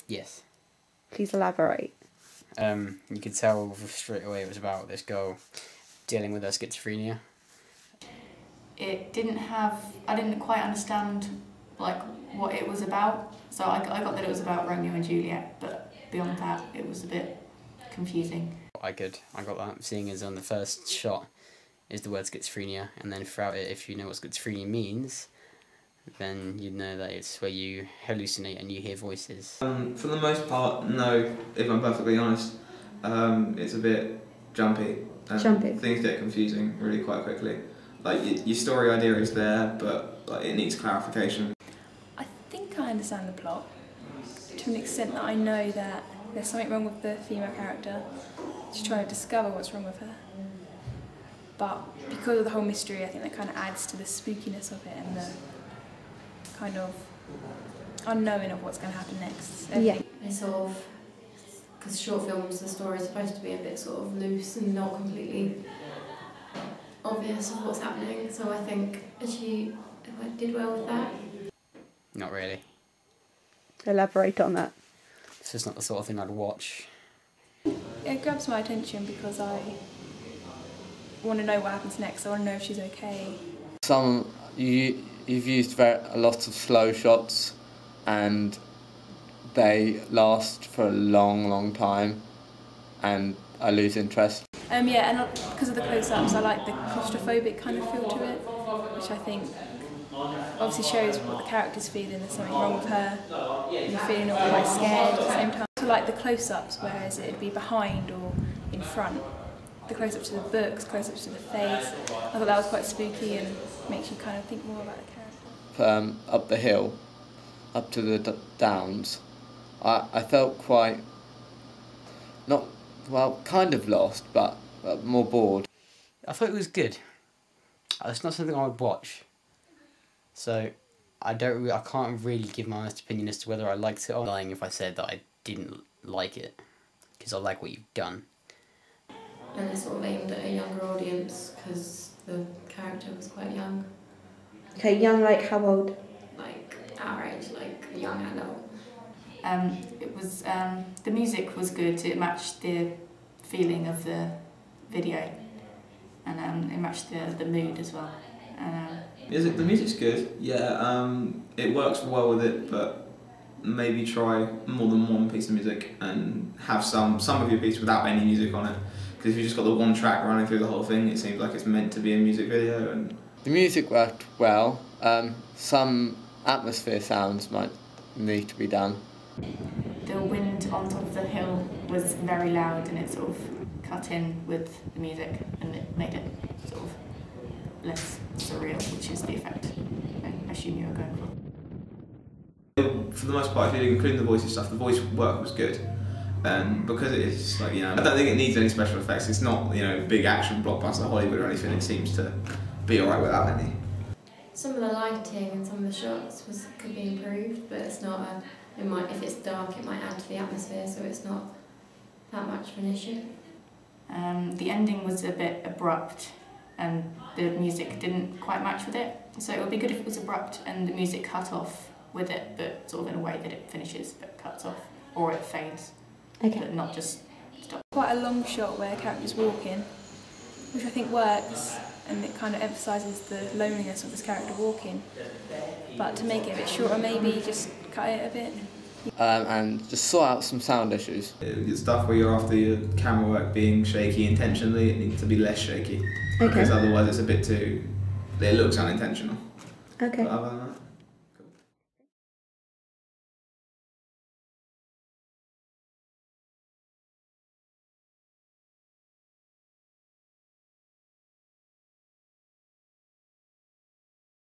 Yes. Please elaborate. You could tell straight away it was about this girl dealing with her schizophrenia. It didn't have, I didn't quite understand like what it was about, so I got that it was about Romeo and Juliet, but beyond that it was a bit confusing. I got that, seeing as on the first shot is the word schizophrenia, and then throughout it, if you know what schizophrenia means, then you know that it's where you hallucinate and you hear voices. For the most part, no, if I'm perfectly honest. It's a bit jumpy, and things get confusing really quite quickly. Like, your story idea is there, but like, it needs clarification. I think I understand the plot, to an extent that I know that there's something wrong with the female character. She's trying to discover what's wrong with her. But because of the whole mystery, I think that kind of adds to the spookiness of it and the kind of unknowing of what's going to happen next. Yeah. It's sort of, because short films, the story is supposed to be a bit sort of loose and not completely obvious of what's happening, so I think she did well with that. Not really. Elaborate on that. It's just not the sort of thing I'd watch. It grabs my attention because I want to know what happens next. I want to know if she's okay. You've used a lot of slow shots, and they last for a long time, and I lose interest. Yeah, and because of the close-ups, I like the claustrophobic kind of feel to it, which I think obviously shows what the character's feeling. There's something wrong with her, and you're feeling all quite scared at the same time. I like the close-ups, whereas it'd be behind or in front. The close-ups to the books, close-ups to the face. I thought that was quite spooky and makes you kind of think more about the character. Up the hill, up to the downs, I felt quite, kind of lost, but more bored. I thought it was good. It's not something I would watch. So I can't really give my honest opinion as to whether I liked it or not. Lying if I said that I didn't like it, because I like what you've done. And it's sort of aimed at a younger audience because the character was quite young. Okay, young like how old? Like our age, like young adult. It was the music was good. It matched the feeling of the video, and it matched the mood as well. The music's good. Yeah, it works well with it, but maybe try more than one piece of music and have some of your piece without any music on it. Because if you just got the one track running through the whole thing, it seems like it's meant to be a music video. And the music worked well. Some atmosphere sounds might need to be done. The wind on top of the hill was very loud, and it sort of cut in with the music, and it made it sort of less surreal, which is the effect I assume you were going for. For the most part, including the voices stuff, the voice work was good. And because it is, like, I don't think it needs any special effects. It's not, big action blockbuster Hollywood or anything. It seems to be alright without any. Some of the lighting and some of the shots could be improved, but it's not if it's dark, it might add to the atmosphere, so it's not that much of an issue. The ending was a bit abrupt, and the music didn't quite match with it. So it would be good if it was abrupt and the music cut off with it, but sort of in a way that it finishes but cuts off, or it fades. Okay. But not just stop. Quite a long shot where a character's walking, which I think works, and it kind of emphasises the loneliness of this character walking. But to make it a bit shorter, maybe just cut it a bit. And just sort out some sound issues. The stuff where you're after your camera work being shaky intentionally, it needs to be less shaky. Okay. Because otherwise it's a bit too, it looks unintentional. Okay. But other than that.